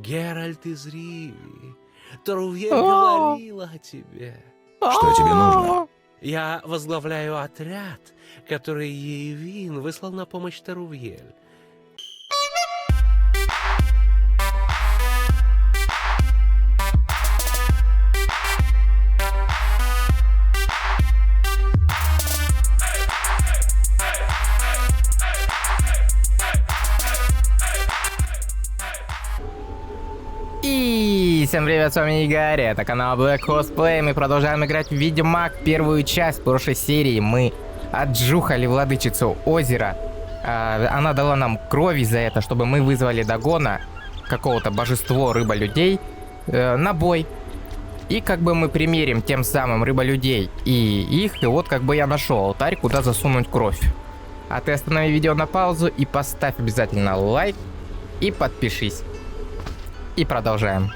Геральт из Ривии. Тарувье говорила о тебе. Что тебе нужно? Я возглавляю отряд, который Еевин выслал на помощь Тарувьель. И всем привет, с вами Игорь, это канал Black Horse Play, мы продолжаем играть в Ведьмак, первую часть. В прошлой серии мы отжухали владычицу озера, она дала нам крови за это, чтобы мы вызвали Дагона, какого-то божество рыболюдей, на бой. И как бы мы примерим тем самым рыболюдей и их, и вот как бы я нашел алтарь, куда засунуть кровь. А ты останови видео на паузу и поставь обязательно лайк и подпишись. И продолжаем.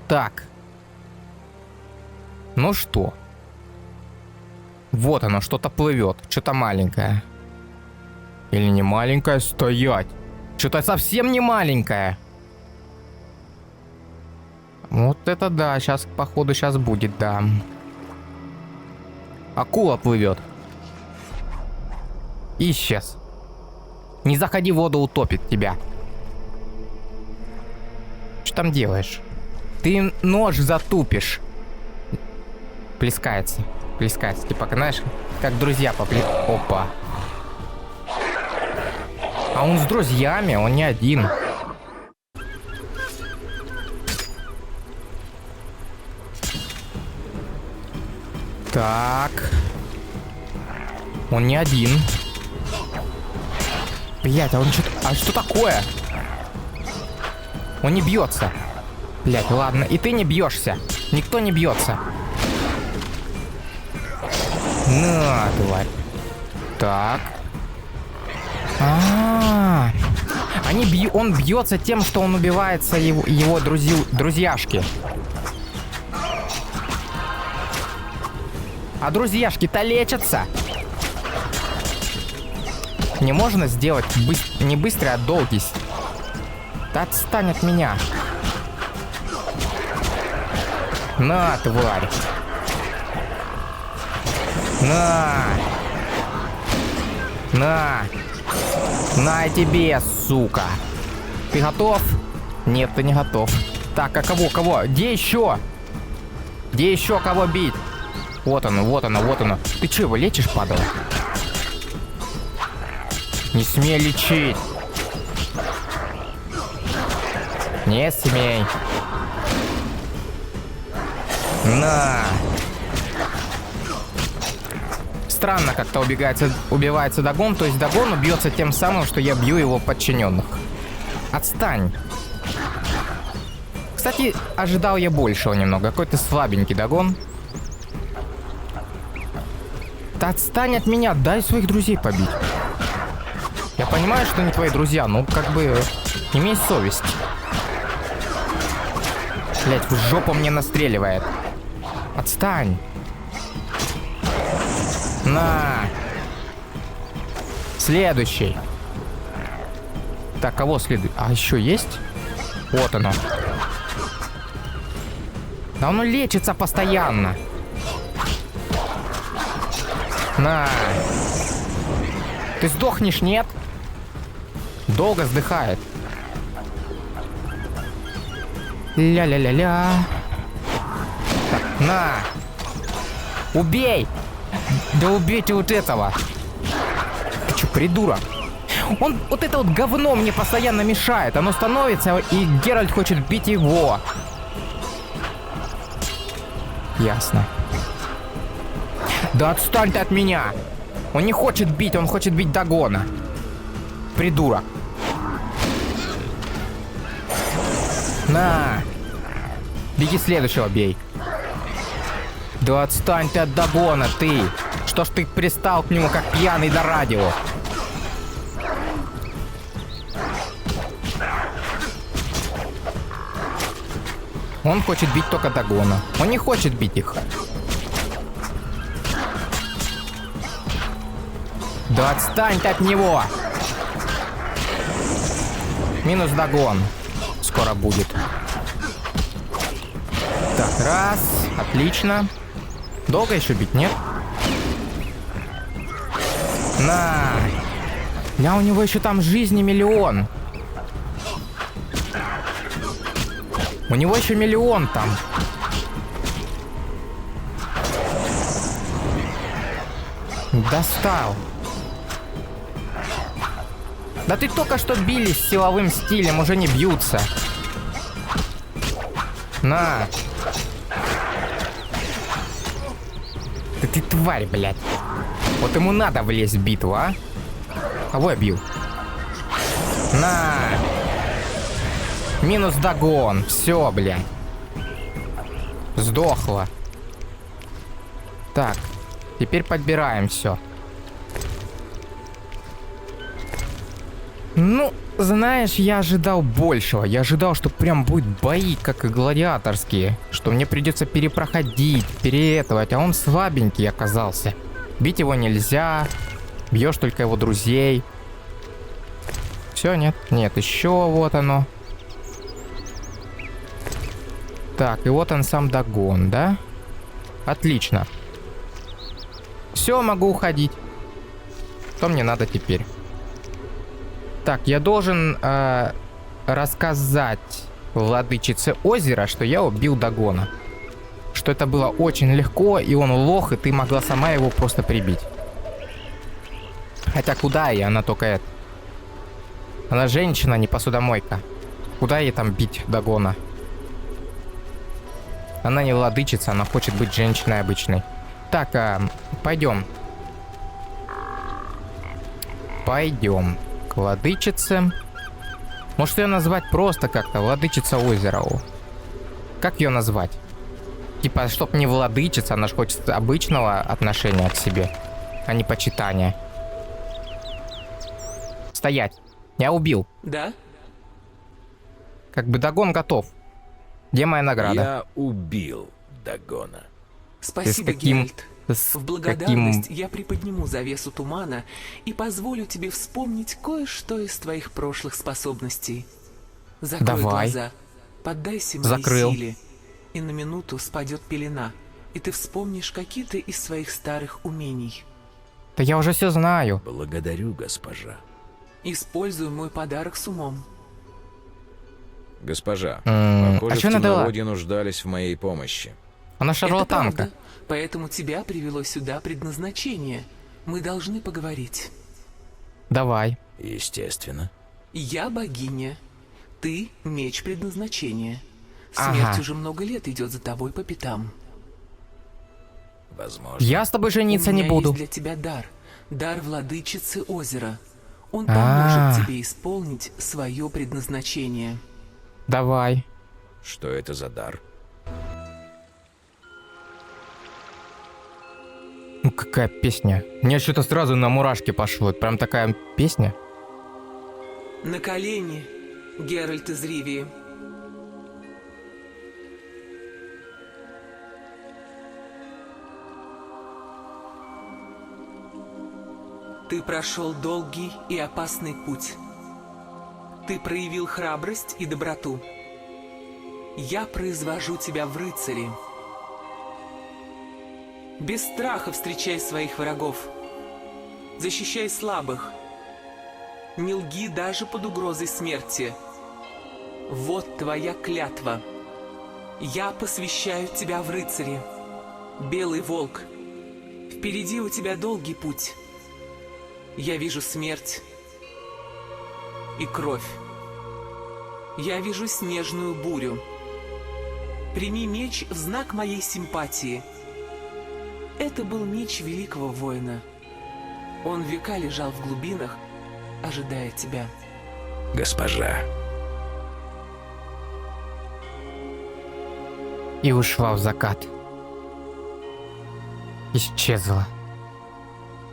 Так. Ну что? Вот оно, что-то плывет. Что-то маленькое. Или не маленькое? Стоять. Что-то совсем не маленькое. Вот это да. Сейчас, походу, сейчас будет, да. Акула плывет. Исчез. Не заходи в воду, утопит тебя. Что там делаешь? Ты нож затупишь. Плескается. Плескается. Типа, знаешь, как друзья Опа. А он с друзьями, он не один. Так. Он не один. Блять, а он что-то... А что такое? Он не бьется. Блять, ладно. И ты не бьешься. Никто не бьется. На, тварь. Так. Он бьется тем, что он убивается его друзьяшки. А друзьяшки-то лечатся. Не можно сделать не быстро, а долгий. Да отстань от меня. На, тварь. На. На тебе, сука. Ты готов? Нет, ты не готов. Так, а кого? Где еще? Где еще кого бить? Вот оно. Ты че, его лечишь, падала? Не смей лечить. Не смей. На. Странно как-то убивается Дагон. То есть Дагон убьется тем самым, что я бью его подчиненных. Отстань. Кстати, ожидал я большего немного. Какой-то слабенький Дагон. Да отстань от меня. Дай своих друзей побить. Я понимаю, что не твои друзья, но как бы имей совесть. Блять, в жопу мне настреливает. Отстань. На. Следующий. Так, кого следует? А еще есть? Вот оно. Да оно лечится постоянно. На. Ты сдохнешь, нет? Долго вздыхает. Ля-ля-ля-ля. Так, на. Убей. Да убейте вот этого. Ты что, придурок? Вот это вот говно мне постоянно мешает. Оно становится, и Геральт хочет бить его. Ясно. Да отстань ты от меня. Он не хочет бить, он хочет бить Дагона. Придурок. На. Беги следующего, бей. Да отстань ты от Дагона, ты. Что ж ты пристал к нему, как пьяный до радио? Он хочет бить только Дагона. Он не хочет бить их. Да отстань ты от него! Минус догон. Скоро будет. Так, раз. Отлично. Долго еще бить, нет? На. У него еще там жизни миллион. У него еще миллион там. Достал. Да ты только что бились силовым стилем, уже не бьются. На. Да ты тварь, блядь. Вот ему надо влезть в битву, а? Кого я бил? На. Минус догон. Все, блядь. Сдохло. Так. Теперь подбираем все. Ну, знаешь, я ожидал большего. Я ожидал, что прям будет бои, как и гладиаторские. Что мне придется перепроходить, переэтовать. А он слабенький оказался. Бить его нельзя. Бьешь только его друзей. Все, нет? Нет, еще вот оно. Так, и вот он сам догон, да? Отлично. Все, могу уходить. Что мне надо теперь? Так, я должен рассказать владычице озера, что я убил Дагона. Что это было очень легко, и он лох, и ты могла сама его просто прибить. Хотя куда ей? Она только это. Она женщина, не посудомойка. Куда ей там бить Дагона? Она не владычица, она хочет быть женщиной обычной. Так, пойдем. Пойдем к владычице. Может ее назвать просто как-то? Владычица озера. Как ее назвать? Типа, чтоб не владычица, она же хочет обычного отношения к себе, а не почитания. Стоять. Я убил. Да? Как бы Дагон готов. Где моя награда? Я убил Дагона. Спасибо, Геральт. В благодарность я приподниму завесу тумана и позволю тебе вспомнить кое-что из твоих прошлых способностей. Закрой Давай. глаза, поддайся моей Закрыл. силе, и на минуту спадет пелена, и ты вспомнишь какие-то из своих старых умений. Да я уже все знаю. Благодарю, госпожа. Используй мой подарок с умом. Госпожа, А похоже, что в она дала? темноводье нуждались в моей помощи. Она Это шарлатанка. правда, поэтому тебя привело сюда предназначение. Мы должны поговорить. Давай. Естественно. Я богиня. Ты — меч предназначения. Смерть Ага. уже много лет идет за тобой по пятам. Возможно. Я с тобой жениться У не меня буду. есть для тебя дар. Дар владычицы озера. Он А. поможет тебе исполнить свое предназначение. Давай. Что это за дар? Ну какая песня. Мне что-то сразу на мурашки пошло. Прям такая песня. На колени, Геральт из Ривии. Ты прошел долгий и опасный путь. Ты проявил храбрость и доброту. Я произвожу тебя в рыцари. Без страха встречай своих врагов. Защищай слабых. Не лги даже под угрозой смерти. Вот твоя клятва. Я посвящаю тебя в рыцари. Белый волк. Впереди у тебя долгий путь. Я вижу смерть и кровь. Я вижу снежную бурю. Прими меч в знак моей симпатии. Это был меч великого воина. Он века лежал в глубинах, ожидая тебя. Госпожа. И ушла в закат. Исчезла.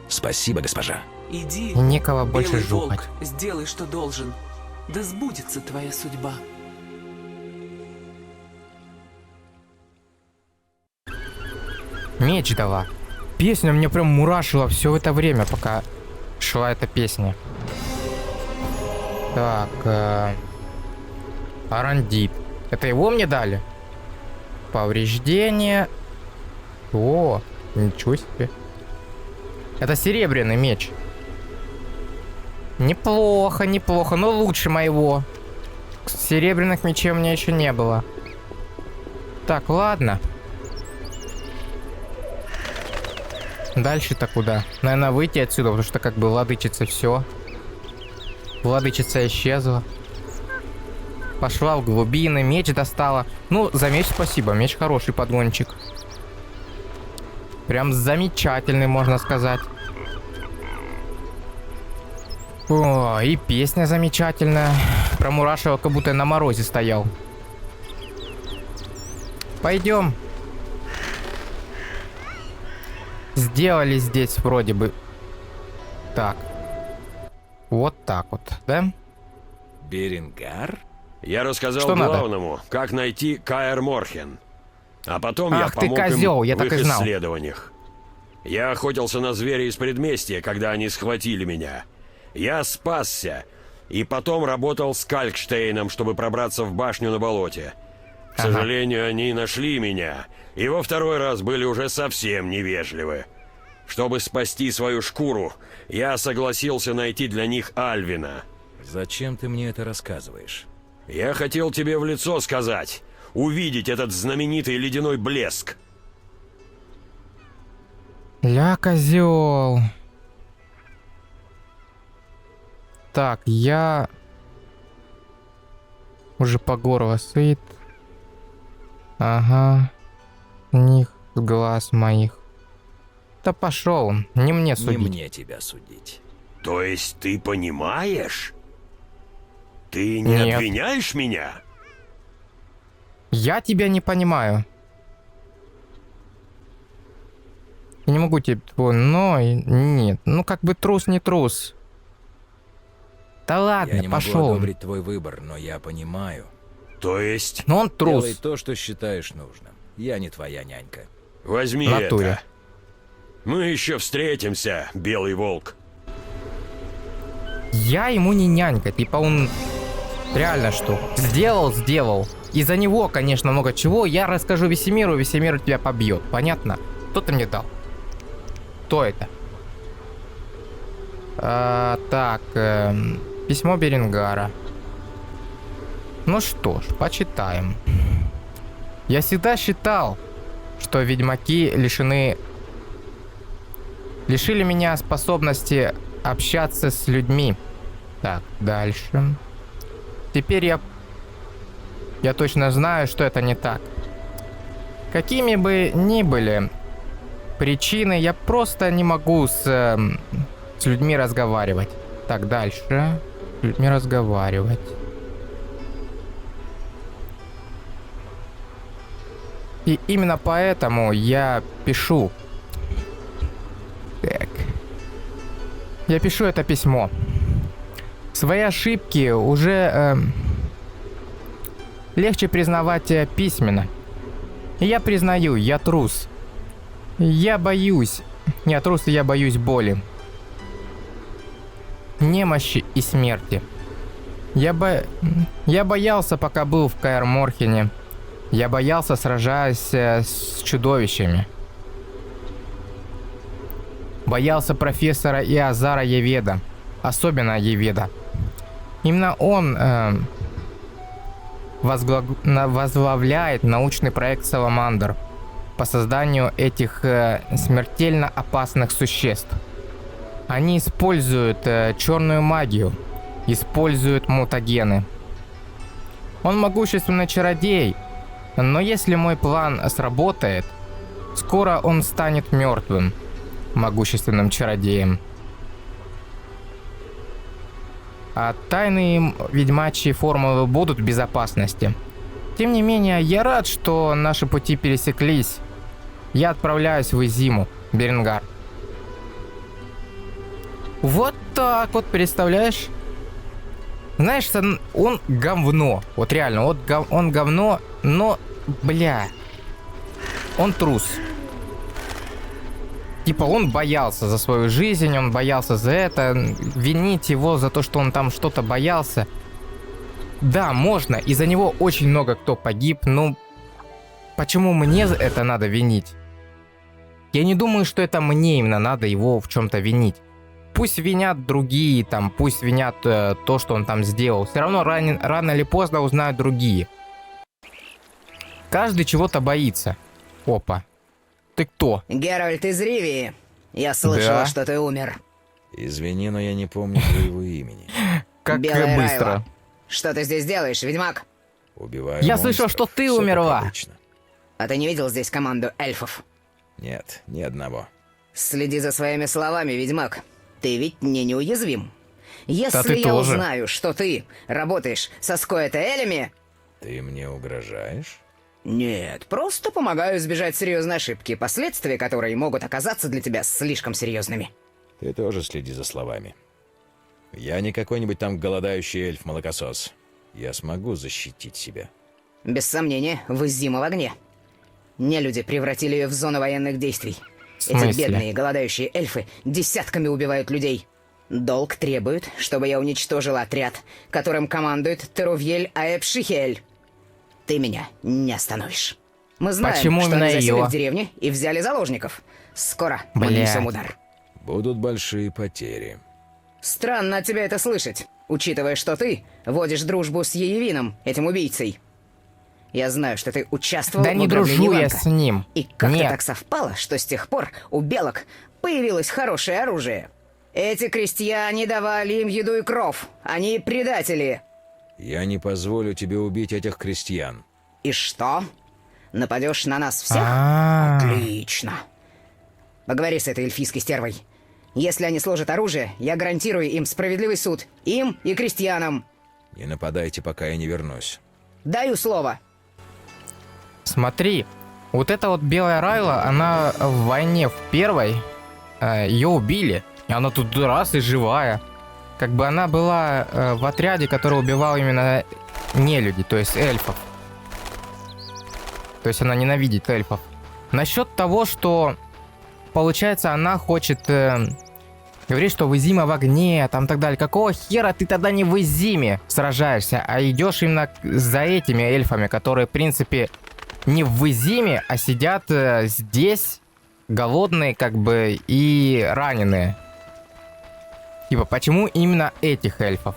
Спасибо, госпожа. Иди, И некого больше белый жухать. волк, сделай, что должен. Да сбудется твоя судьба. Меч дала. Песня мне прям мурашила все это время, пока шла эта песня. Так, Арандит. Это его мне дали? Повреждение. О, ничего себе. Это серебряный меч. Неплохо, неплохо, но лучше моего. Серебряных мечей у меня еще не было. Так, ладно. Дальше-то куда? Наверное, выйти отсюда, потому что как бы владычица все. Владычица исчезла. Пошла в глубины, меч достала. Ну, за меч спасибо, меч хороший подгончик. Прям замечательный, можно сказать. О, и песня замечательная. Промурашивал, как будто я на морозе стоял. Пойдем. Сделали здесь вроде бы. Так. Вот так вот, да? Беренгар? Я рассказал Что надо? главному, как найти Каэр Морхен. А потом я Ах ты помог козёл, им я в так их и знал. исследованиях. Я охотился на зверя из предместья, когда они схватили меня. Я спасся. И потом работал с Калькштейном, чтобы пробраться в башню на болоте. К Ага. сожалению, они нашли меня. И во второй раз были уже совсем невежливы. Чтобы спасти свою шкуру, я согласился найти для них Альвина. Зачем ты мне это рассказываешь? Я хотел тебе в лицо сказать. Увидеть этот знаменитый ледяной блеск. Ля, козел. Так, я уже по горло сыт. Ага. Них с глаз моих. Да пошел он, не мне Не судить. мне тебя судить. То есть ты понимаешь? Ты не Нет. обвиняешь меня? Я тебя не понимаю. Я не могу тебе... Но... Нет. Ну как бы трус не трус. Да ладно, Я не могу пошел. одобрить твой выбор, но я понимаю. То есть Но он трус. Делай то, что считаешь нужным. Я не твоя нянька. возьми В натуре. это. Мы еще встретимся, Белый Волк. Я ему не нянька, типа он реально что? Сделал. Из-за него, конечно, много чего. Я расскажу Весемиру, Весемир тебя побьет. Понятно? Кто ты мне дал? Кто это? Так, письмо Беренгара. Ну что ж, почитаем. Я всегда считал, что ведьмаки лишили меня способности общаться с людьми. Так, дальше. Теперь я точно знаю, что это не так. Какими бы ни были причины, я просто не могу с людьми разговаривать. Так, дальше. С людьми разговаривать. И именно поэтому я пишу. Так. Я пишу это письмо. Свои ошибки уже легче признавать письменно. И я признаю, я трус. Я боюсь. Я трус, и я боюсь боли. Немощи и смерти. Я боялся, пока был в Каэр Морхене. Я боялся, сражаясь с чудовищами. Боялся профессора Иозара Еведа. Особенно Еведа. Именно он возглавляет научный проект Саламандр по созданию этих смертельно опасных существ. Они используют черную магию, используют мутагены. Он могущественный чародей, но если мой план сработает, скоро он станет мертвым могущественным чародеем. А тайные ведьмачьи формулы будут в безопасности. Тем не менее, я рад, что наши пути пересеклись. Я отправляюсь в Изиму, Беренгар. Вот так вот, представляешь? Знаешь, он говно. Вот реально, он говно, но, бля, он трус. Типа он боялся за свою жизнь, он боялся за это. Винить его за то, что он там что-то боялся. Да, можно, из-за него очень много кто погиб, но почему мне это надо винить? Я не думаю, что это мне именно надо его в чем-то винить. Пусть винят другие, там, пусть винят то, что он там сделал. Все равно рано или поздно узнают другие. Каждый чего-то боится. Опа. Ты кто? Геральт из Ривии. Я слышала, Да. что ты умер. Извини, но я не помню твоего имени. Как Белая быстро. Райла. Что ты здесь делаешь, ведьмак? Убиваю Я слышал, монстров. что ты Всё как умерла. обычно. А ты не видел здесь команду эльфов? Нет, ни одного. Следи за своими словами, ведьмак. Ты ведь мне неуязвим. Если ты я тоже. узнаю, что ты работаешь со Скоэта-Элями... Ты мне угрожаешь? Нет, просто помогаю избежать серьезной ошибки, последствия которой могут оказаться для тебя слишком серьезными. Ты тоже следи за словами. Я не какой-нибудь там голодающий эльф-молокосос. Я смогу защитить себя. Без сомнения, вы зима в огне. Нелюди превратили ее в зону военных действий. В Эти смысле? бедные голодающие эльфы десятками убивают людей. Долг требует, чтобы я уничтожил отряд, которым командует Терувьель Аэпшихель. Ты меня не остановишь. Мы знаем, Почему что именно они засели её? в деревне и взяли заложников. Скоро мы Блядь. нанесем удар. Будут большие потери. Странно от тебя это слышать, учитывая, что ты водишь дружбу с Еевином, этим убийцей. Я знаю, что ты участвовал Да в не ограблении дружу я банка. с ним. И как-то Нет. так совпало, что с тех пор у белок появилось хорошее оружие. Эти крестьяне давали им еду и кров. Они предатели. Я не позволю тебе убить этих крестьян. И что? Нападешь на нас всех? А. Отлично. Поговори с этой эльфийской стервой. Если они сложат оружие, я гарантирую им справедливый суд. Им и крестьянам. Не нападайте, пока я не вернусь. Даю слово. Смотри, вот эта вот белая Райла, она в войне в первой, ее убили, и она тут раз и живая. Как бы она была в отряде, который убивал именно нелюди, то есть эльфов. То есть она ненавидит эльфов. Насчет того, что, получается, она хочет говорить, что в Изиме в огне, там так далее. Какого хера ты тогда не в Изиме сражаешься, а идешь именно за этими эльфами, которые, в принципе, не в Изиме, а сидят здесь, голодные, как бы, и раненые. Типа, почему именно этих эльфов?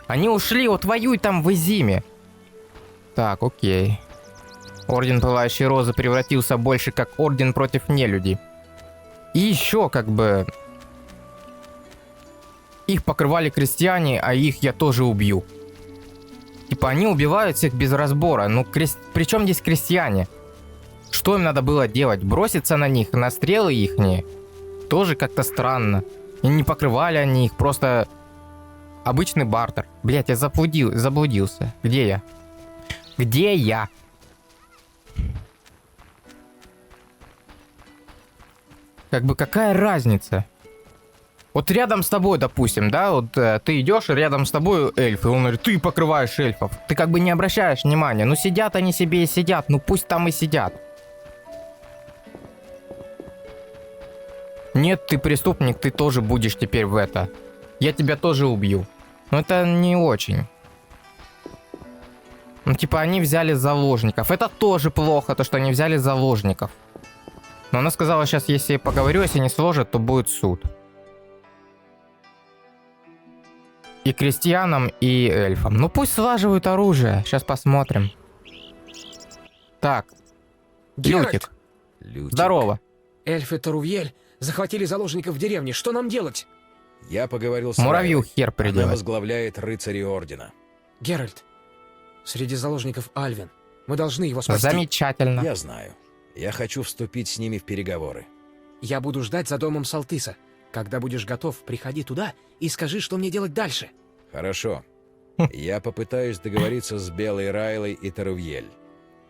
Они ушли, вот воюй там в Изиме. Так, окей. Орден Пылающей Розы превратился больше как орден против нелюдей. И еще, как бы... Их покрывали крестьяне, а их я тоже убью. Типа, они убивают всех без разбора. Ну, причем здесь крестьяне? Что им надо было делать? Броситься на них, на стрелы ихние? Тоже как-то странно. И не покрывали они их, просто... Обычный бартер. Блять, я заблудился. Где я? Где я? Как бы какая разница? Вот рядом с тобой, допустим, да, вот ты идешь, и рядом с тобой эльф, и он говорит, ты покрываешь эльфов. Ты как бы не обращаешь внимания. Ну сидят они себе и сидят, ну пусть там и сидят. Нет, ты преступник, ты тоже будешь теперь в это. Я тебя тоже убью. Но это не очень. Ну типа они взяли заложников. Это тоже плохо, то что они взяли заложников. Но она сказала, сейчас если я поговорю, если не сложат, то будет суд. И крестьянам, и эльфам. Ну пусть слаживают оружие. Сейчас посмотрим. Так. Геральт! Лютик. Лютик. Здорово. Эльфы Тарувьель захватили заложников в деревне. Что нам делать? Я поговорил с Муравью Райлой. хер Она приделать. возглавляет рыцари Ордена. Геральт, среди заложников Альвин. Мы должны его спасти. Замечательно. Я знаю. Я хочу вступить с ними в переговоры. Я буду ждать за домом Салтыса. Когда будешь готов, приходи туда и скажи, что мне делать дальше. Хорошо. Я попытаюсь договориться с Белой Райлой и Тарувьель.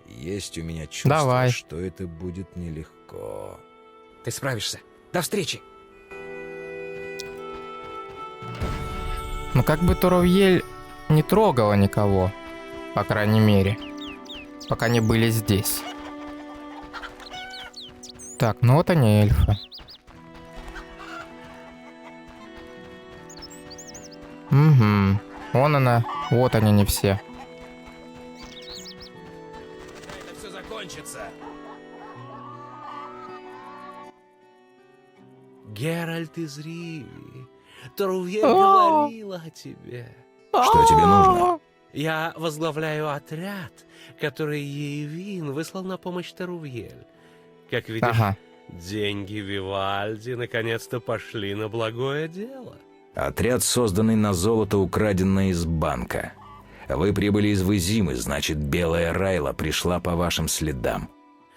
Есть у меня чувство, Давай. что это будет нелегко. Ты справишься. До встречи. Ну как бы Торовьель не трогала никого. По крайней мере. Пока не были здесь. Так, ну вот они эльфы. Угу. Вон она, вот они не все. Это все закончится. Геральт из Ривии, Тарувьель говорила о тебе. Что тебе нужно? Я возглавляю отряд, который Ейвин выслал на помощь Тарувьель. Как видишь, Ага. деньги Вивальди наконец-то пошли на благое дело. Отряд, созданный на золото, украденное из банка. Вы прибыли из Вызимы, значит, Белая Райла пришла по вашим следам.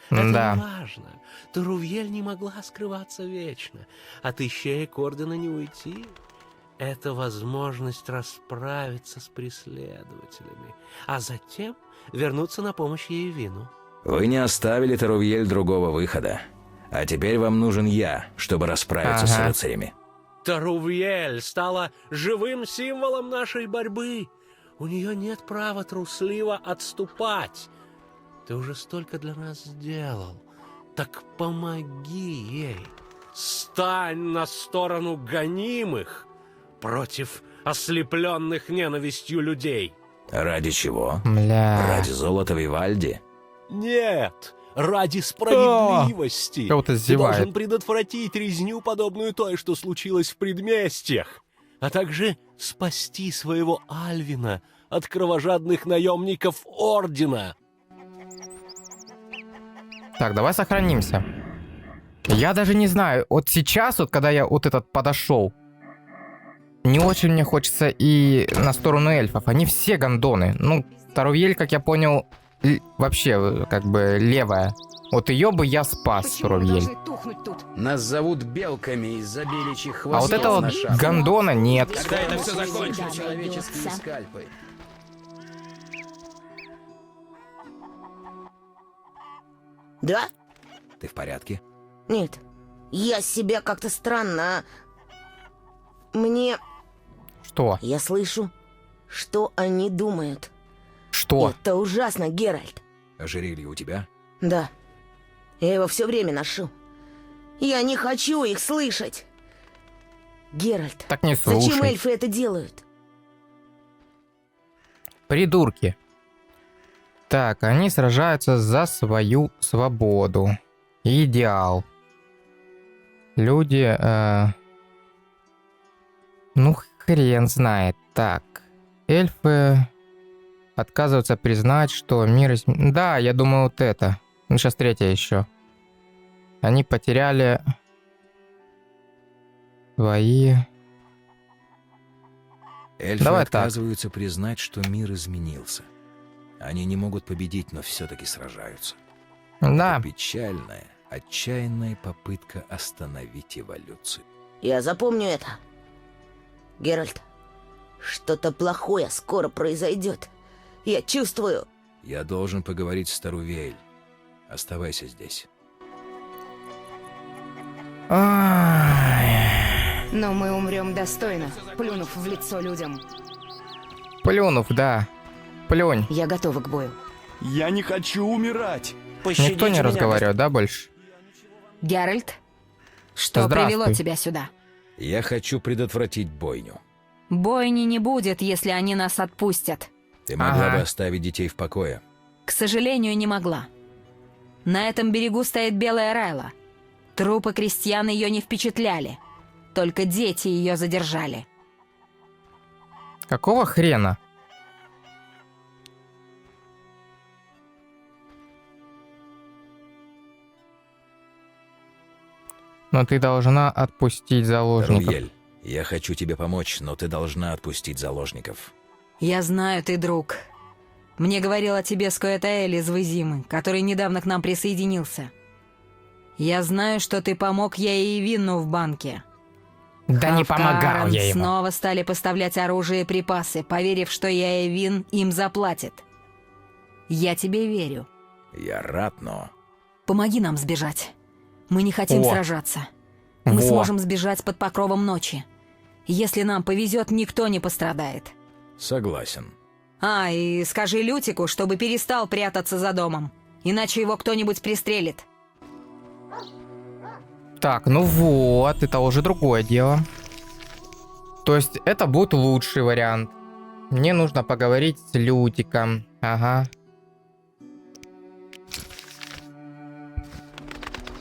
Это Да. не важно. Тарувьель не могла скрываться вечно. От ищеек Ордена не уйти. Это возможность расправиться с преследователями, а затем вернуться на помощь Ейвину. Вы не оставили Тарувьель другого выхода. А теперь вам нужен я, чтобы расправиться с Ага. рыцарями. Тарувьель стала живым символом нашей борьбы. У нее нет права трусливо отступать. Ты уже столько для нас сделал. Так помоги ей. Стань на сторону гонимых против ослепленных ненавистью людей. Ради чего? Бля. Ради золота Вивальди? Нет, ради справедливости. Кого-то Ты зевает. должен предотвратить резню, подобную той, что случилось в предместьях, а также спасти своего Альвина от кровожадных наемников Ордена. Так, давай сохранимся. Я даже не знаю, вот сейчас, вот когда я вот этот подошел, не очень мне хочется и на сторону эльфов. Они все гондоны. Ну, Тарувьель, как я понял, вообще как бы левая. Вот ее бы я спас, Почему мы Тарувьель. должны тухнуть тут? Нас зовут белками из-за беличьих А хвостов вот это вот на шапке. гондона нет. Когда это все Когда закончится? найдется. Человеческие скальпы. Да? Ты в порядке? Нет. Я себя как-то странно... Мне... Что? Я слышу, что они думают. Что? Это ужасно, Геральт. Ожерелье у тебя? Да. Я его все время ношу. Я не хочу их слышать. Геральт, Так не зачем слушай. эльфы это делают? Придурки. Так, они сражаются за свою свободу. Идеал. Люди... Ну, хрен знает. Так, эльфы отказываются признать, что мир... Да, я думаю, вот это. Ну, сейчас третье еще. Они потеряли свои... Эльфы Давай так. отказываются признать, что мир изменился. Они не могут победить, но все-таки сражаются. Да, Это печальная, отчаянная попытка остановить эволюцию. Я запомню это. Геральт, что-то плохое скоро произойдет. Я чувствую. Я должен поговорить с Тарувель. Оставайся здесь. Ай, Но мы умрем достойно, плюнув в лицо людям. плюнув, да. Плюнь. Я готова к бою. Я не хочу умирать. Никто не разговаривает, да, больше? Геральт, что Здравствуй. привело тебя сюда? Я хочу предотвратить бойню. Бойни не будет, если они нас отпустят. Ты могла Ага. бы оставить детей в покое. К сожалению, не могла. На этом берегу стоит Белая Райла. Трупы крестьян ее не впечатляли. Только дети ее задержали. Какого хрена? Но ты должна отпустить заложников. Тарувель, я хочу тебе помочь, но ты должна отпустить заложников. Я знаю, ты друг. Мне говорил о тебе Скоэтаэль из Вызимы, который недавно к нам присоединился. Я знаю, что ты помог я и Винну в банке. Да не Хавкарен помогал я ему. снова стали поставлять оружие и припасы, поверив, что я и Вин им заплатит. Я тебе верю. Я рад, но... Помоги нам сбежать. Мы не хотим О. сражаться. Мы Во. сможем сбежать под покровом ночи. Если нам повезет, никто не пострадает. Согласен. А, и скажи Лютику, чтобы перестал прятаться за домом. Иначе его кто-нибудь пристрелит. Так, ну вот, это уже другое дело. То есть это будет лучший вариант. Мне нужно поговорить с Лютиком. Ага.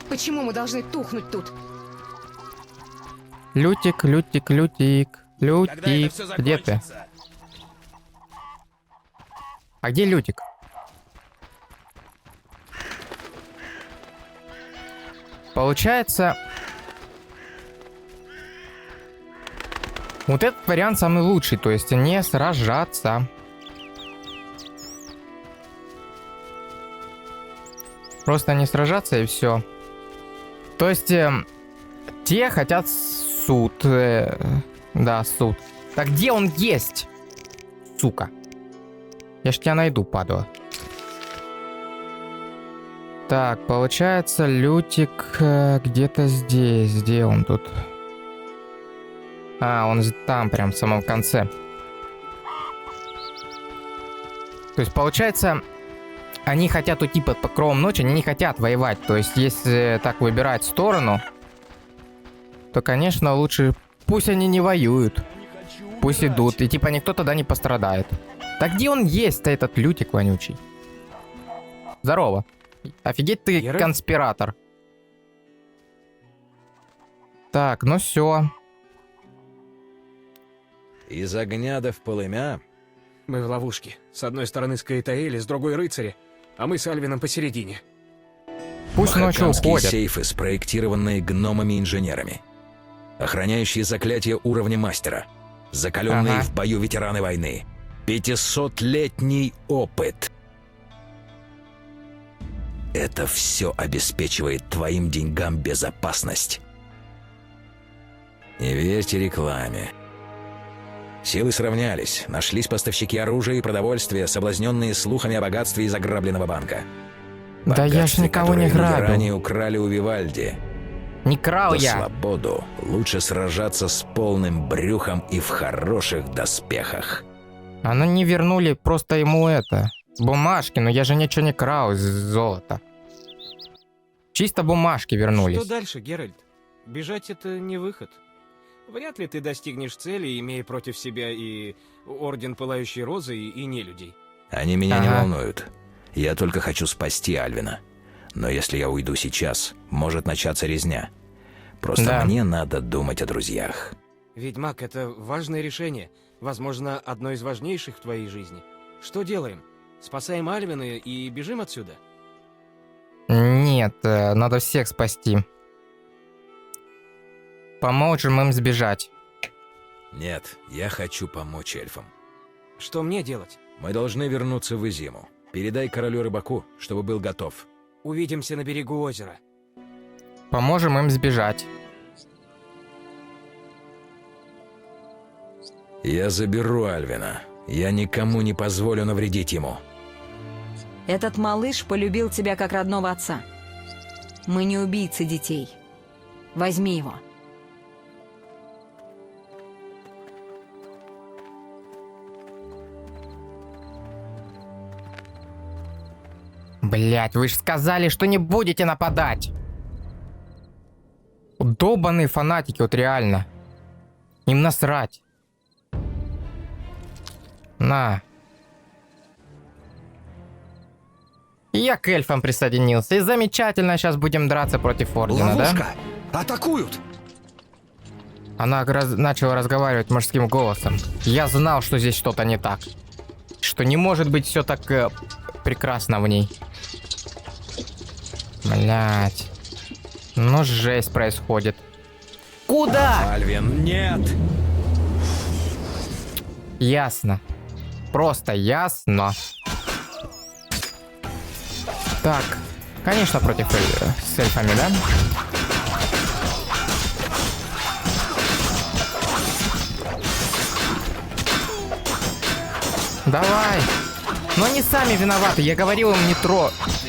Почему мы должны тухнуть тут? Лютик, Лютик, Лютик. Лютик, где ты? А где Лютик? Получается... Вот этот вариант самый лучший, то есть не сражаться. Просто не сражаться и все. То есть те хотят суд. Да, суд. Так где он есть? Сука. Я ж тебя найду, падла. Так, получается, Лютик где-то здесь. Где он тут? А, он там, прям в самом конце. То есть, получается, они хотят уйти под покровом ночи, они не хотят воевать. То есть, если так выбирать сторону, то, конечно, лучше пусть они не воюют. Пусть идут. И типа никто тогда не пострадает. Так где он есть-то, этот Лютик вонючий? Здорово. Офигеть ты, Геральт? конспиратор. Так, ну все. Из огня да в полымя. Мы в ловушке. С одной стороны Скаэтаэль, с другой рыцари, а мы с Альвином посередине. Пусть ночью Махакамские уходят. сейфы, спроектированные гномами-инженерами. Охраняющие заклятия уровня мастера. Закаленные Ага. в бою ветераны войны. 500-летний опыт. Это все обеспечивает твоим деньгам безопасность. Не верьте рекламе. Силы сравнялись, нашлись поставщики оружия и продовольствия, соблазненные слухами о богатстве из ограбленного банка. Да я ж Богатстве, никого не которое люди грабил. ранее украли у Вивальди. Не крал За я. свободу лучше сражаться с полным брюхом и в хороших доспехах. Она не вернули просто ему это. Бумажки, но я же ничего не крал из золота. Чисто бумажки вернулись. Что дальше, Геральт? Бежать — это не выход. Вряд ли ты достигнешь цели, имея против себя и Орден Пылающей Розы, и нелюдей. Они меня не Ага. волнуют. Я только хочу спасти Альвина. Но если я уйду сейчас, может начаться резня. Просто Да. мне надо думать о друзьях. Ведьмак — это важное решение. Возможно, одно из важнейших в твоей жизни. Что делаем? Спасаем Альвина и бежим отсюда? Нет, надо всех спасти. Поможем им сбежать. Нет, я хочу помочь эльфам. Что мне делать? Мы должны вернуться в Изиму. Передай королю-рыбаку, чтобы был готов. Увидимся на берегу озера. Поможем им сбежать. Я заберу Альвина. Я никому не позволю навредить ему. Этот малыш полюбил тебя как родного отца. Мы не убийцы детей. Возьми его. Блять, вы же сказали, что не будете нападать. Долбаные фанатики, вот реально. Им насрать. На. И я к эльфам присоединился. И замечательно, сейчас будем драться против Ордена, да? Атакуют! Она начала разговаривать мужским голосом. Я знал, что здесь что-то не так. Что не может быть все так прекрасно в ней. Блять. Ну, жесть происходит. Куда? Альвин, нет! Ясно. Просто ясно. Так. Конечно, против с эльфами, да? Давай. Но они сами виноваты. Я говорил им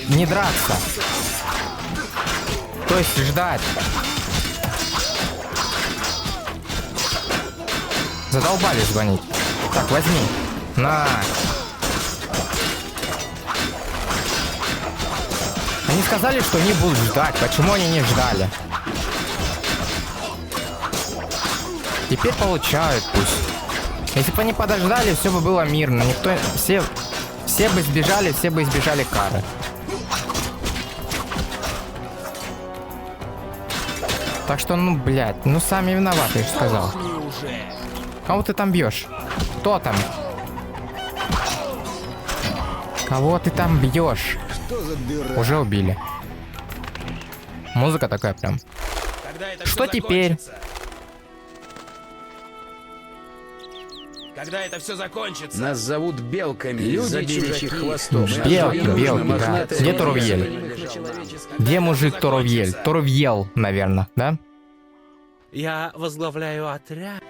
не драться. То есть ждать. Задолбали звонить. Так, возьми. На. Они сказали, что не будут ждать. Почему они не ждали? Теперь получают пусть. Если бы они подождали, все бы было мирно. Никто... Все бы избежали кары. Так что, ну, блядь, ну сами виноваты, я же сказал. Кого ты там бьешь? Кто там? Кого ты там бьешь? Уже убили. Музыка такая прям. Что теперь? Когда это все закончится? Нас зовут белками из-за беличьих хвостов. Белки, да. Где Торовьель? Где мужик Торовьель? Торовьел, наверное, да? Я возглавляю отряд.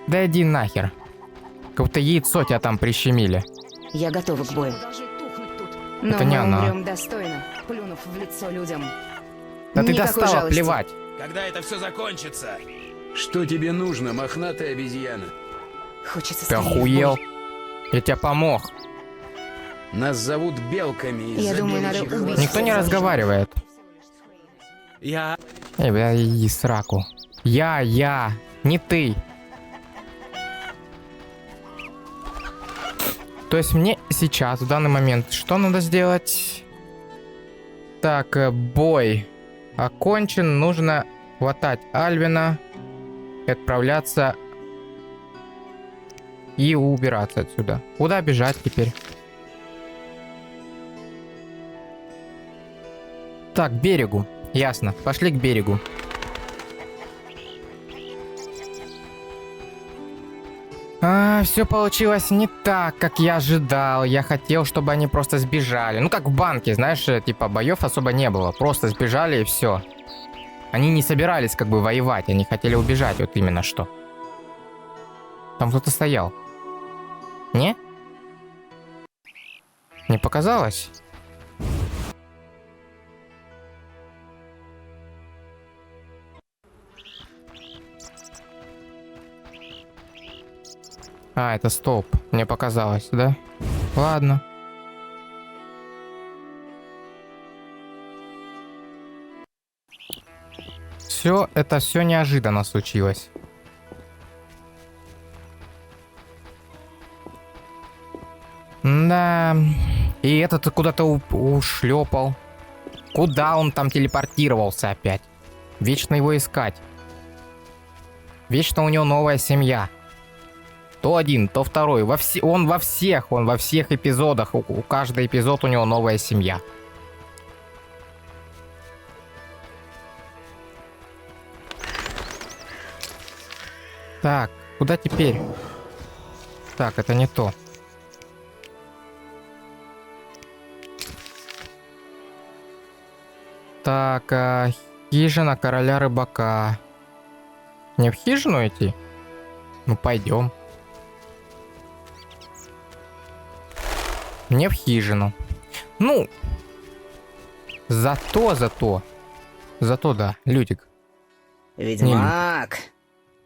Да иди нахер. Как будто яйцо тебя там прищемили. Я готова к бою. Но Это не мы она. умрем достойно, плюнув в лицо людям. Да ты Никакой достала, жалости. плевать. Когда это все закончится? Что тебе нужно, мохнатая обезьяна? Хочется Ты скорее в охуел? бой. Я тебе помог. Нас зовут белками из-за Я думаю, надо беличьих убить. хвостов. Никто не разговаривает. Я... Эй, бля, иди сраку. Я, не ты. То есть мне сейчас, в данный момент, что надо сделать? Так, бой окончен. Нужно хватать Альвина и отправляться и убираться отсюда. Куда бежать теперь? Так, к берегу. Ясно. Пошли к берегу. Все получилось не так, как я ожидал. Я хотел, чтобы они просто сбежали. Ну, как в банке, знаешь, типа боев особо не было. Просто сбежали и все. Они не собирались как бы воевать, они хотели убежать, вот именно что. Там кто-то стоял. Не? Не показалось? А, это столб. Мне показалось, да? Ладно. Это все неожиданно случилось. Да. И этот куда-то ушлепал. Куда он там телепортировался опять? Вечно его искать. Вечно у него новая семья. То один, то второй. Он во всех эпизодах. У каждого эпизод у него новая семья. Так, куда теперь? Так, это не то. Так, хижина короля рыбака. Не в хижину идти? Ну, пойдем. Не в хижину. Ну, зато, да, Людик. Ведьмак!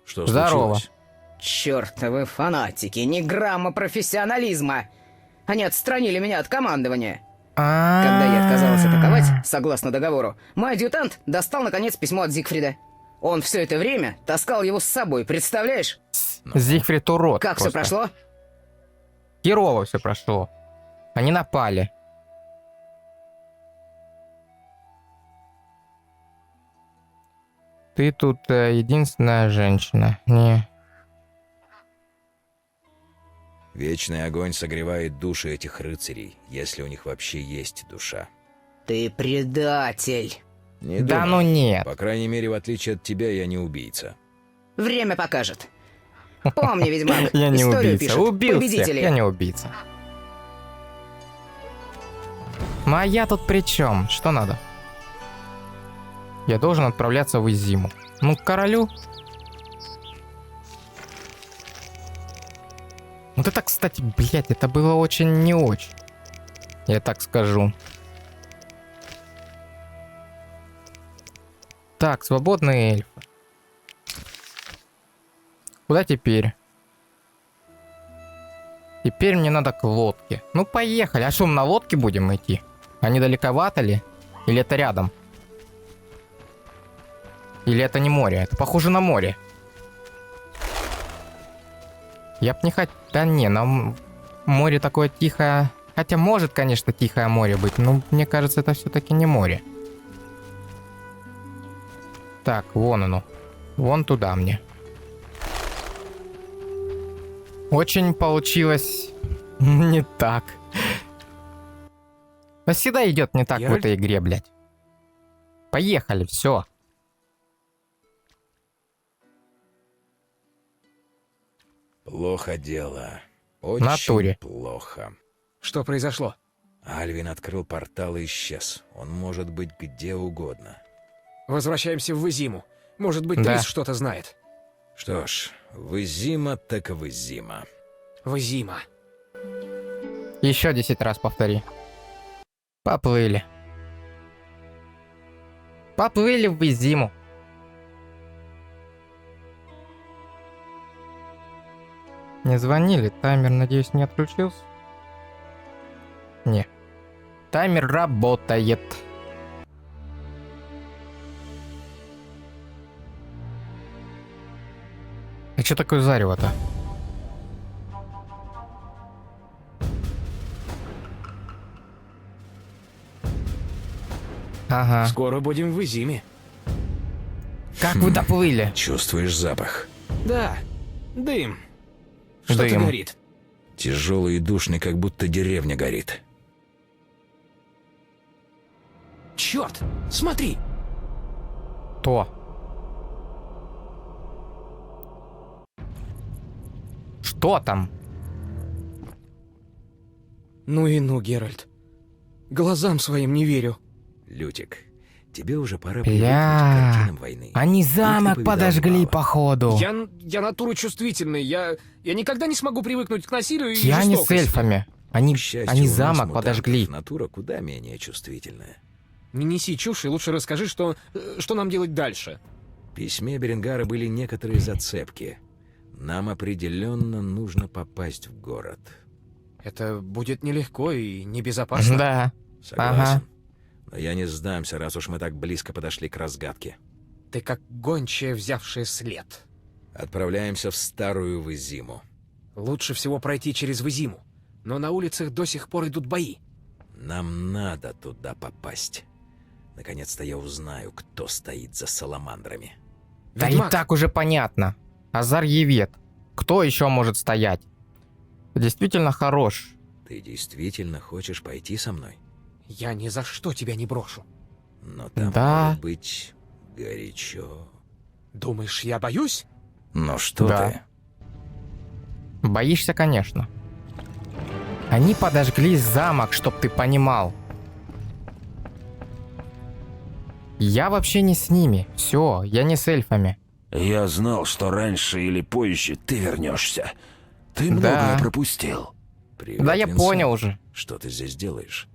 Что Здорово. случилось? Чёртовы фанатики, ни грамма профессионализма! Они отстранили меня от командования. Когда я отказалась атаковать, согласно договору, мой адъютант достал, наконец, письмо от Зигфрида. Он все это время таскал его с собой, представляешь? Зигфрид урод. Как все просто. прошло? Херово все прошло. Они напали. Ты тут единственная женщина. Не. Вечный огонь согревает души этих рыцарей, если у них вообще есть душа. Ты предатель. Не Да думаю. ну нет. По крайней мере, в отличие от тебя, я не убийца. Время покажет. Помни, ведьмак, Я не историю убийца. пишут Убил всех. победители. Я не убийца. Ну а я тут при чем? Что надо? Я должен отправляться в Изиму. Ну, к королю. Вот это, кстати, блядь, это было очень не очень. Я так скажу. Так, свободные эльфы. Куда теперь? Теперь мне надо к лодке. Ну, поехали. А что, мы на лодке будем идти? А недалековато ли? Или это рядом? Или это не море? Это похоже на море. Я б не хотел... Да не, на море такое тихое... Хотя может, конечно, тихое море быть, но мне кажется, это все-таки не море. Так, вон оно. Вон туда мне. Очень получилось не так. Но всегда идет не так в этой игре, блядь. Поехали, все. Плохо дело. Очень Натуре. плохо. Что произошло? Альвин открыл портал и исчез. Он может быть где угодно. Возвращаемся в Изиму. Может быть, Да. Трис что-то знает. Что ж, Вызима так Вызима. В Изима. Еще 10 раз повтори. Поплыли. Поплыли в зиму. Не звонили, таймер, надеюсь, не отключился? Не. Таймер работает. А что такое зарево-то? Ага. Скоро будем в Изиме. Как вы доплыли? Чувствуешь запах? Да, дым. Что-то Дым. горит. Тяжелый и душный, как будто деревня горит. Черт, смотри. То. Что там? Ну и ну, Геральт. Глазам своим не верю. Лютик, тебе уже пора привыкнуть к Бля. картинам войны. Они Их ты замок повидал подожгли, немало. походу. Я натура чувствительный. Я никогда не смогу привыкнуть к насилию и Я не с жестокости. эльфами. Они К счастью, они у нас, замок мутантов, подожгли. Натура куда менее чувствительная. Не неси чушь и лучше расскажи, что нам делать дальше. В письме Беренгара были некоторые зацепки. Нам определенно нужно попасть в город. Это будет нелегко и небезопасно. Да. Согласен. Ага. Но я не сдамся, раз уж мы так близко подошли к разгадке. Ты как гончая, взявшая след. Отправляемся в старую Вызиму. Лучше всего пройти через Вызиму. Но на улицах до сих пор идут бои. Нам надо туда попасть. Наконец-то я узнаю, кто стоит за саламандрами. Да и Ведьмак. так уже понятно. Азар Евет. Кто еще может стоять? Действительно хорош. Ты действительно хочешь пойти со мной? Я ни за что тебя не брошу. Но там Да. может быть горячо. Думаешь, я боюсь? Ну что Да. ты? Боишься, конечно. Они подожгли замок, чтоб ты понимал. Я вообще не с ними. Все, я не с эльфами. Я знал, что раньше или позже ты вернешься. Ты Да. многое пропустил. Привет, Да я Винсент. понял уже. Что ты здесь делаешь?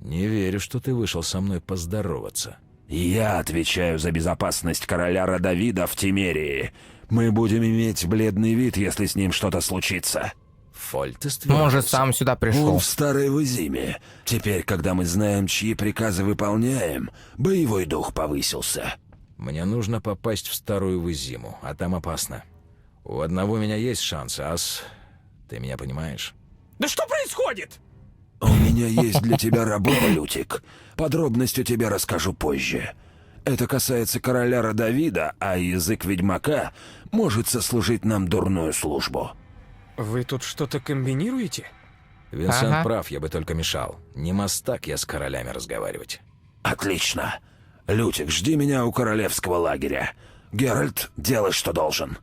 Не верю, что ты вышел со мной поздороваться. Я отвечаю за безопасность короля Родовида в Тимерии. Мы будем иметь бледный вид, если с ним что-то случится. Фольтест Может, вернулся? сам сюда Он пришел. в старой Вызиме. Теперь, когда мы знаем, чьи приказы выполняем, боевой дух повысился. Мне нужно попасть в старую Вызиму, а там опасно. У одного меня есть шанс, ас... Ты меня понимаешь? Да что происходит? У меня есть для тебя работа, Лютик. Подробности тебе расскажу позже. Это касается короля Родовида, а язык ведьмака может сослужить нам дурную службу. Вы тут что-то комбинируете? Винсент Ага. прав, я бы только мешал. Не мастак я с королями разговаривать. Отлично. Лютик, жди меня у королевского лагеря. Геральт, делай, что должен.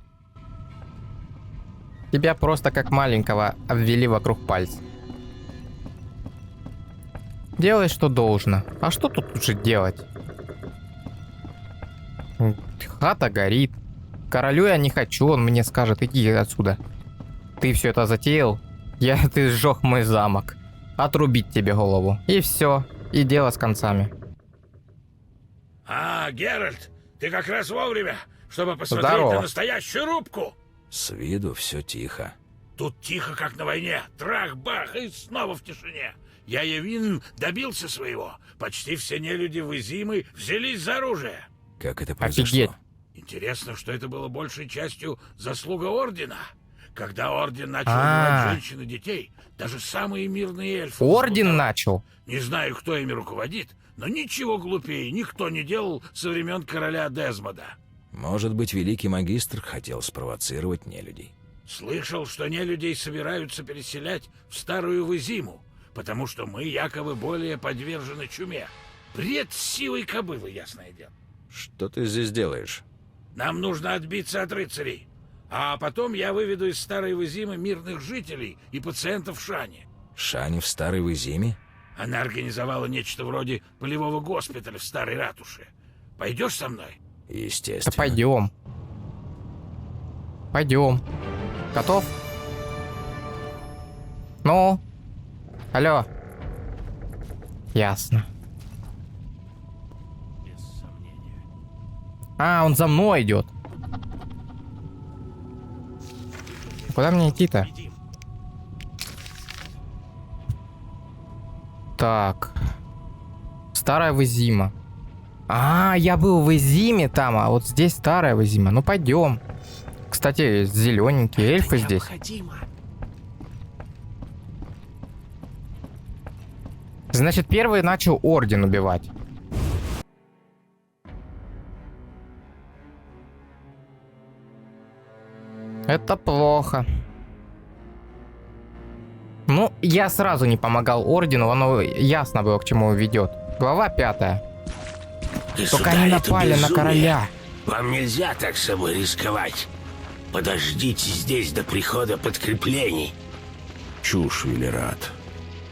Тебя просто как маленького обвели вокруг пальца. Делай, что должно. А что тут уже делать? Хата горит. Королю я не хочу, он мне скажет, иди отсюда. Ты все это затеял? Ты сжег мой замок. Отрубить тебе голову. И все. И дело с концами. А, Геральт, ты как раз вовремя, чтобы посмотреть Здорово. на настоящую рубку. С виду все тихо. Тут тихо, как на войне. Трах-бах, и снова в тишине. Я Явин добился своего. Почти все нелюди Вызимы взялись за оружие. Как это произошло? Офигеть. Интересно, что это было большей частью заслуга Ордена. когда Орден начал убивать женщин и детей, даже самые мирные эльфы... Орден начал? Не знаю, кто ими руководит, но ничего глупее никто не делал со времен короля Дезмода. Может быть, великий магистр хотел спровоцировать нелюдей. Слышал, что нелюдей собираются переселять в Старую Вызиму, потому что мы якобы более подвержены чуме. Бред сивой кобылы, ясное дело. Что ты здесь делаешь? Нам нужно отбиться от рыцарей. А потом я выведу из Старой Вызимы мирных жителей и пациентов Шани. Шани в Старой Вызиме? Она организовала нечто вроде полевого госпиталя в Старой Ратуше. Пойдешь со мной? Естественно. Да пойдем. Пойдем. Готов? Ну? Алло. Ясно. А, он за мной идет. Куда мне идти-то? Так. Старая Вызима. А, я был в Вызиме там, а вот здесь Старая Вызима. Ну, пойдем. Кстати, зелененькие эльфы здесь. Значит, первый начал Орден убивать. Это плохо. Ну, я сразу не помогал Ордену, оно ясно было, к чему ведет. Глава 5. Только они напали на короля. Вам нельзя так с собой рисковать. Подождите здесь до прихода подкреплений. Чушь, Велерат.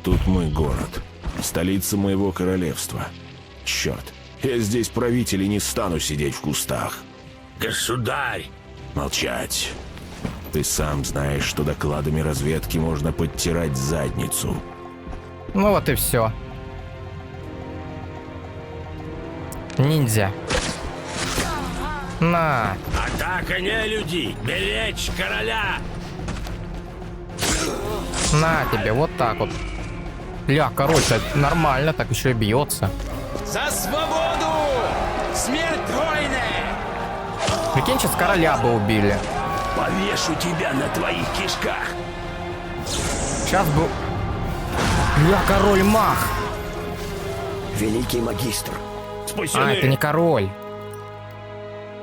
Тут мой город. Столица моего королевства. Черт, я здесь правитель и не стану сидеть в кустах. Государь! Молчать. Ты сам знаешь, что докладами разведки можно подтирать задницу. Ну вот и все. Ниндзя. На. Атака нелюдей! Беречь короля! На тебе, вот так вот. Ля, король-то нормально, так еще и бьется. За свободу! Смерть войны! Прикинь, сейчас короля бы убили. Повешу тебя на твоих кишках! Сейчас бы... Ля, король маг! Великий магистр! Спасены! А, это не король.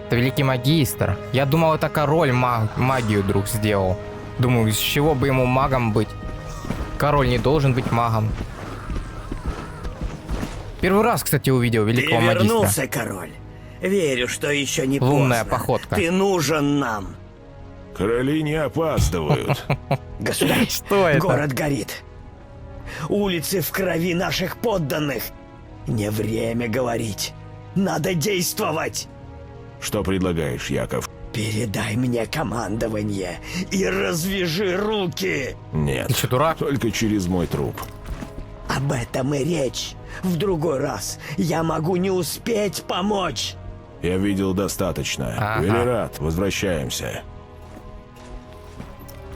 Это великий магистр. Я думал, это король магию вдруг сделал. Думаю, из чего бы ему магом быть? Король не должен быть магом. Первый раз, кстати, увидел великого магистра. Ты вернулся, король. Верю, что еще не Лунная поздно. походка. Ты нужен нам. Короли не опаздывают. Государь, что это? Город горит. Улицы в крови наших подданных. Не время говорить. Надо действовать. Что предлагаешь, Яков? Передай мне командование и развяжи руки. Нет. Ты что, дурак? Только через мой труп. Об этом и речь. В другой раз я могу не успеть помочь. Я видел достаточно. Ага. Велерат, возвращаемся.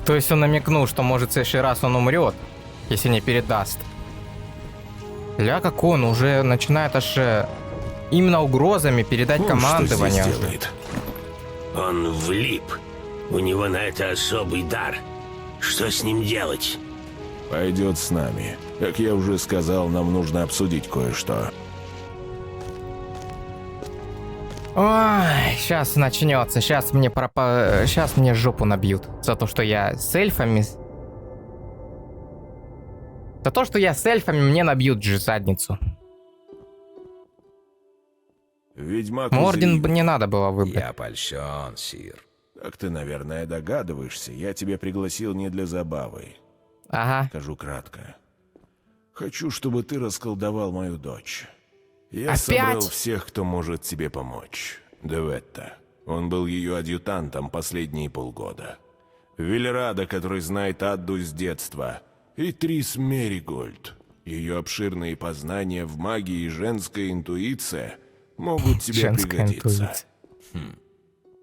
То есть он намекнул, что может в следующий раз он умрет, если не передаст. Ля, как он уже начинает аж именно угрозами передать командование. Что здесь делает? Он влип. У него на это особый дар. Что с ним делать? Пойдет с нами. Как я уже сказал, нам нужно обсудить кое-что. Ой, сейчас начнется. Сейчас мне жопу набьют. За то, что я с эльфами... За то, что я с эльфами, мне набьют же задницу. Ведьмак Орден бы не надо было выбрать. Я польщен, сир. Как ты, наверное, догадываешься, я тебя пригласил не для забавы. Ага. Скажу кратко. Хочу, чтобы ты расколдовал мою дочь. Я Опять? собрал всех, кто может тебе помочь. Деветта. Он был ее адъютантом последние полгода. Велерада, который знает Адду с детства. И Трис Меригольд. Ее обширные познания в магии и женская интуиция могут тебе Женская пригодиться. интуиция.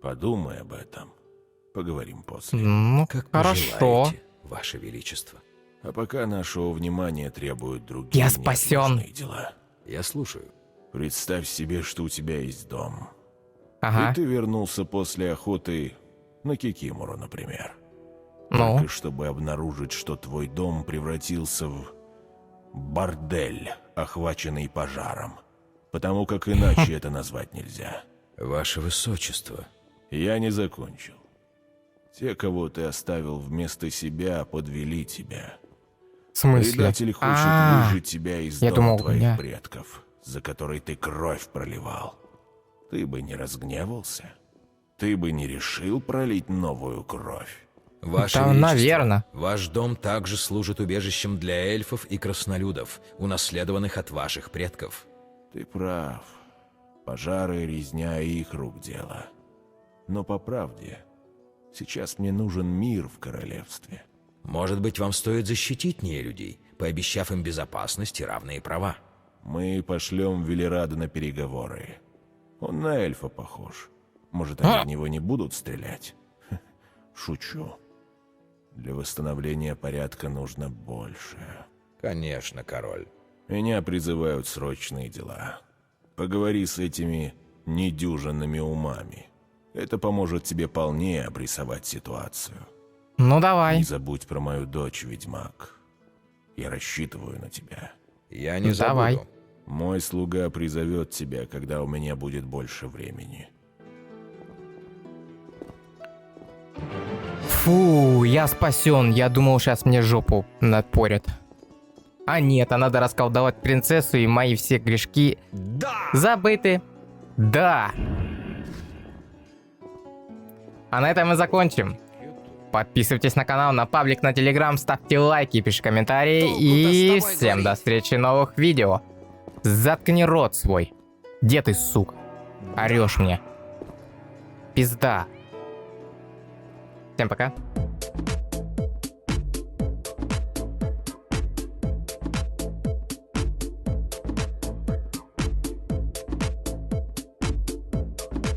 Подумай об этом. Поговорим после. Ну, Как хорошо. пожелаете, Ваше Величество. А пока нашего внимания требуют другие Я спасен. неотложные дела. Я слушаю. Представь себе, что у тебя есть дом. Ага. И ты вернулся после охоты на Кикимору, например. Ну? Только чтобы обнаружить, что твой дом превратился в бордель, охваченный пожаром. Потому как иначе это назвать нельзя. Ваше Высочество. Я не закончил. Те, кого ты оставил вместо себя, подвели тебя. В смысле? Предатель хочет выжить тебя из Я дома думал, твоих я- предков, за который ты кровь проливал. Ты бы не разгневался? Ты бы не решил пролить новую кровь? Ваше Да, Величество, наверно. ваш дом также служит убежищем для эльфов и краснолюдов, унаследованных от ваших предков. Ты прав. Пожары, резня и их рук дело. Но по правде, сейчас мне нужен мир в королевстве. Может быть, вам стоит защитить нелюдей, пообещав им безопасность и равные права. Мы пошлем Велерада на переговоры. Он на эльфа похож. Может, они в него не будут стрелять? Шучу. Для восстановления порядка нужно больше. Конечно, король. Меня призывают срочные дела. Поговори с этими недюжинными умами. Это поможет тебе полнее обрисовать ситуацию. Ну давай. Не забудь про мою дочь, ведьмак. Я рассчитываю на тебя. Я не Давай. забуду. Мой слуга призовет тебя, когда у меня будет больше времени. Фу, я спасен. Я думал, сейчас мне жопу напорят. А нет, а надо расколдовать принцессу, и мои все грешки забыты. Да. А на этом мы закончим. Подписывайтесь на канал, на паблик, на телеграм, ставьте лайки, пишите комментарии. И всем до встречи в новых видео. Заткни рот свой. Где ты, сука? Орешь мне. Пизда. Всем пока.